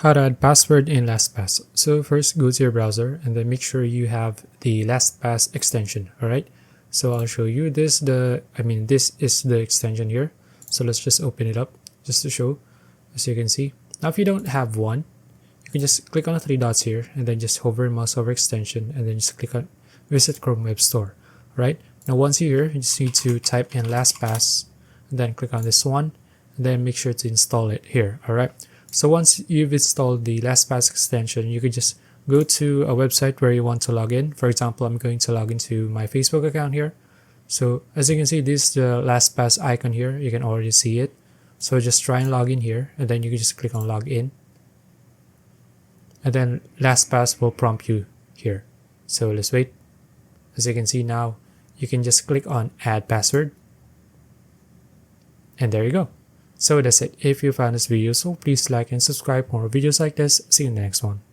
How to add password in LastPass. So first go to your browser and then make sure you have the LastPass extension. Alright. So I'll show you this is the extension here. So let's just open it up just to show, as you can see. Now if you don't have one, you can just click on the three dots here and then just hover mouse over extension and then just click on visit Chrome Web Store. Right. Now once you're here, you just need to type in LastPass and then click on this one and then make sure to install it here. Alright. So once you've installed the LastPass extension, you could just go to a website where you want to log in. For example, I'm going to log into my Facebook account here. So as you can see, this is the LastPass icon here. You can already see it. So just try and log in here and then you can just click on log in. And then LastPass will prompt you here. So let's wait. As you can see now, you can just click on add password. And there you go. So that's it. If you found this video useful, please like and subscribe for more videos like this. See you in the next one.